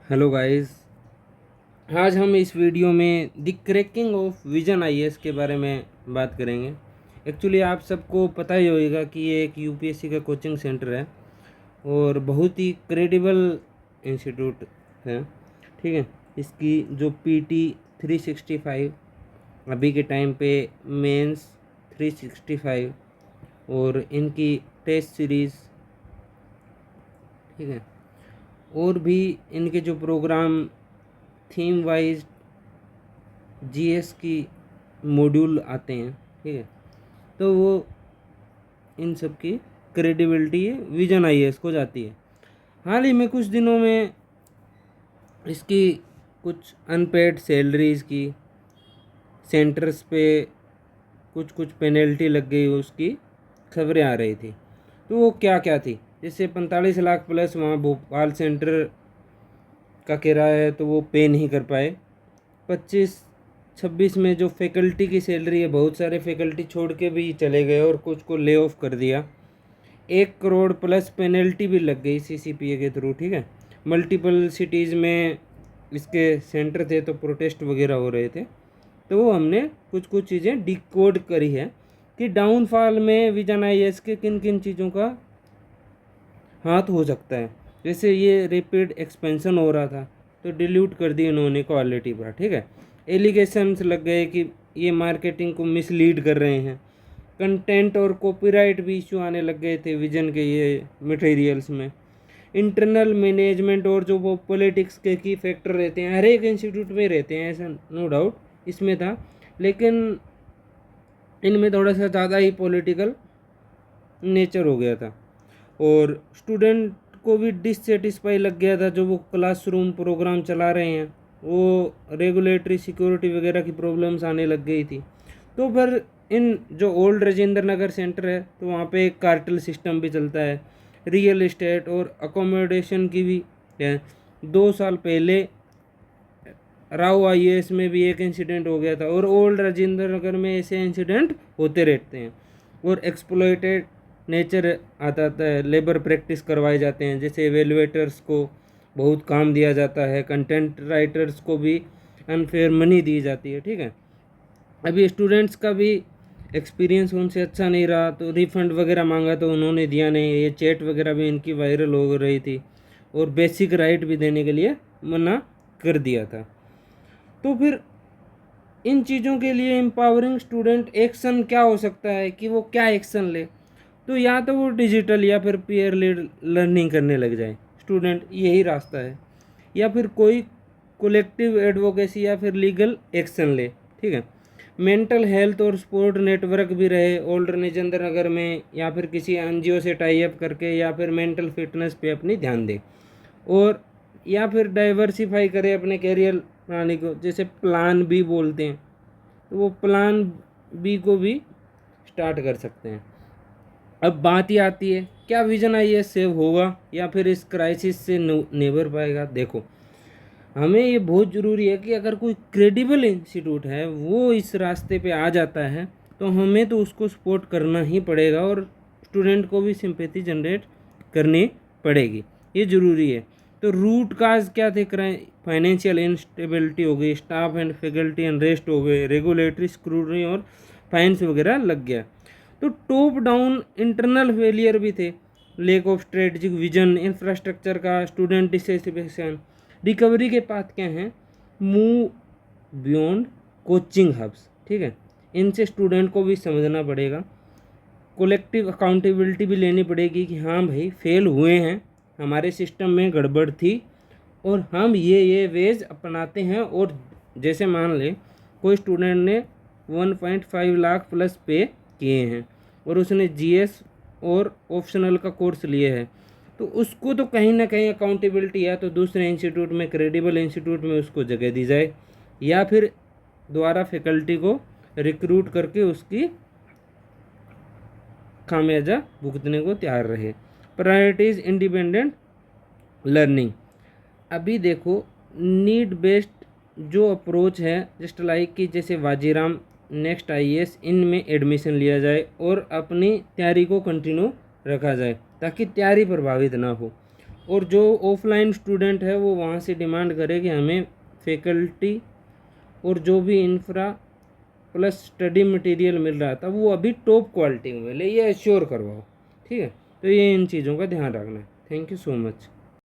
Hello guys. आज हम इस वीडियो में the cracking of vision IAS के बारे में बात करेंगे। एक्चुअली आप सबको पता ही होगा कि ये एक यूपीएससी का कोचिंग सेंटर है और बहुत ही क्रेडिबल इंस्टीट्यूट है। ठीक है, इसकी जो पीटी 365 अभी के टाइम पे मेंस 365 और इनकी टेस्ट सीरीज़, ठीक है, और भी इनके जो प्रोग्राम थीम वाइज जीएस की मॉड्यूल आते हैं, ठीक है, तो वो इन सब की क्रेडिबिलिटी विजन आईएएस को जाती है। हाल ही में कुछ दिनों में इसकी कुछ अनपेड सैलरीज की सेंटर्स पे कुछ कुछ पेनल्टी लग गई, उसकी खबरें आ रही थी। तो वो क्या क्या थी, जैसे 45 लाख प्लस वहाँ भोपाल सेंटर का किराया है तो वो पे नहीं कर पाए। 25-26 में जो फैकल्टी की सैलरी है, बहुत सारे फैकल्टी छोड़ के भी चले गए और कुछ को ले ऑफ कर दिया। 1 करोड़ प्लस पेनल्टी भी लग गई सीसीपीए के थ्रू। ठीक है, मल्टीपल सिटीज़ में इसके सेंटर थे तो प्रोटेस्ट वगैरह हो रहे थे। तो वो हमने कुछ कुछ चीज़ें डिकोड करी है कि डाउनफॉल में विजन आईएएस के किन किन चीज़ों का हाथ हो सकता है। जैसे ये रैपिड एक्सपेंशन हो रहा था तो डिल्यूट कर दी इन्होंने क्वालिटी पर। ठीक है, एलिगेशंस लग गए कि ये मार्केटिंग को मिसलीड कर रहे हैं। कंटेंट और कॉपीराइट भी इशू आने लग गए थे विजन के ये मटेरियल्स में। इंटरनल मैनेजमेंट और जो वो पॉलिटिक्स के की फैक्टर रहते हैं, हर एक इंस्टीट्यूट में रहते हैं, ऐसा नो डाउट इसमें था, लेकिन इनमें थोड़ा सा ज़्यादा ही पॉलिटिकल नेचर हो गया था। और स्टूडेंट को भी डिससेटिस्फाई लग गया था, जो वो क्लासरूम प्रोग्राम चला रहे हैं वो रेगुलेटरी सिक्योरिटी वगैरह की प्रॉब्लम्स आने लग गई थी। तो फिर इन जो ओल्ड राजेंद्र नगर सेंटर है तो वहाँ पे एक कार्टेल सिस्टम भी चलता है, रियल इस्टेट और अकोमोडेशन की भी है। 2 साल पहले राव आईएएस में भी एक इंसिडेंट हो गया था और ओल्ड राजेंद्र नगर में ऐसे इंसिडेंट होते रहते हैं। और एक्सप्लॉयटेड नेचर आता है, लेबर प्रैक्टिस करवाए जाते हैं, जैसे एवेलुएटर्स को बहुत काम दिया जाता है, कंटेंट राइटर्स को भी अनफेयर मनी दी जाती है। ठीक है, अभी स्टूडेंट्स का भी एक्सपीरियंस उनसे अच्छा नहीं रहा तो रिफ़ंड वगैरह मांगा तो उन्होंने दिया नहीं। ये चैट वगैरह भी इनकी वायरल हो रही थी और बेसिक राइट भी देने के लिए मना कर दिया था। तो फिर इन चीज़ों के लिए एम्पावरिंग स्टूडेंट एक्शन क्या हो सकता है कि वो क्या एक्शन ले, तो या तो वो डिजिटल या फिर पीयर लीड लर्निंग करने लग जाए स्टूडेंट, यही रास्ता है, या फिर कोई कोलेक्टिव एडवोकेसी या फिर लीगल एक्शन ले। ठीक है, मेंटल हेल्थ और स्पोर्ट नेटवर्क भी रहे ओल्ड राजेंद्र नगर में, या फिर किसी एनजीओ से टाई अप करके, या फिर मेंटल फिटनेस पे अपनी ध्यान दे, और या फिर डाइवर्सिफाई करे अपने कैरियर प्रणाली को, जैसे प्लान बी बोलते हैं, तो वो प्लान बी को भी स्टार्ट कर सकते हैं। अब बात ही आती है क्या विजन आईएएस सेव होगा या फिर इस क्राइसिस से निबर पाएगा। देखो, हमें ये बहुत ज़रूरी है कि अगर कोई क्रेडिबल इंस्टीट्यूट है वो इस रास्ते पे आ जाता है तो हमें तो उसको सपोर्ट करना ही पड़ेगा और स्टूडेंट को भी सिंपैथी जनरेट करनी पड़ेगी, ये ज़रूरी है। तो रूट काज क्या थे, फाइनेंशियल इंस्टेबिलिटी हो गई, स्टाफ एंड फैकल्टी अनरेस्ट हो गए, रेगुलेटरी स्क्रूटनी और फाइन्स वगैरह लग गया। तो टॉप डाउन इंटरनल फेलियर भी थे, lake of strategic vision, infrastructure का, स्टूडेंट डिससेटिस्फेक्शन। रिकवरी के पाथ क्या हैं, मूव बियॉन्ड कोचिंग हब्स। ठीक है, इनसे स्टूडेंट को भी समझना पड़ेगा, कोलेक्टिव अकाउंटेबिलिटी भी लेनी पड़ेगी कि हाँ भाई फेल हुए हैं, हमारे सिस्टम में गड़बड़ थी और हम ये वेज अपनाते हैं। और जैसे मान लें कोई स्टूडेंट ने 1.5 लाख प्लस पे किए हैं और उसने जीएस और ऑप्शनल का कोर्स लिए है, तो उसको तो कहीं ना कहीं अकाउंटेबिलिटी या तो दूसरे इंस्टीट्यूट में, क्रेडिबल इंस्टीट्यूट में उसको जगह दी जाए, या फिर दोबारा फैकल्टी को रिक्रूट करके उसकी खामियाजा भुगतने को तैयार रहे। Priorities independent learning. अभी देखो, नीड बेस्ड जो अप्रोच है, जस्ट लाइक कि जैसे वाजीराम, नेक्स्ट आईएएस, इनमें एडमिशन लिया जाए और अपनी तैयारी को कंटिन्यू रखा जाए ताकि तैयारी प्रभावित ना हो। और जो ऑफलाइन स्टूडेंट है वो वहाँ से डिमांड करे कि हमें फैकल्टी और जो भी इंफ्रा प्लस स्टडी मटेरियल मिल रहा था वो अभी टॉप क्वालिटी में मिले, ये एश्योर करवाओ। ठीक है, तो ये इन चीज़ों का ध्यान रखना है। Thank you so much.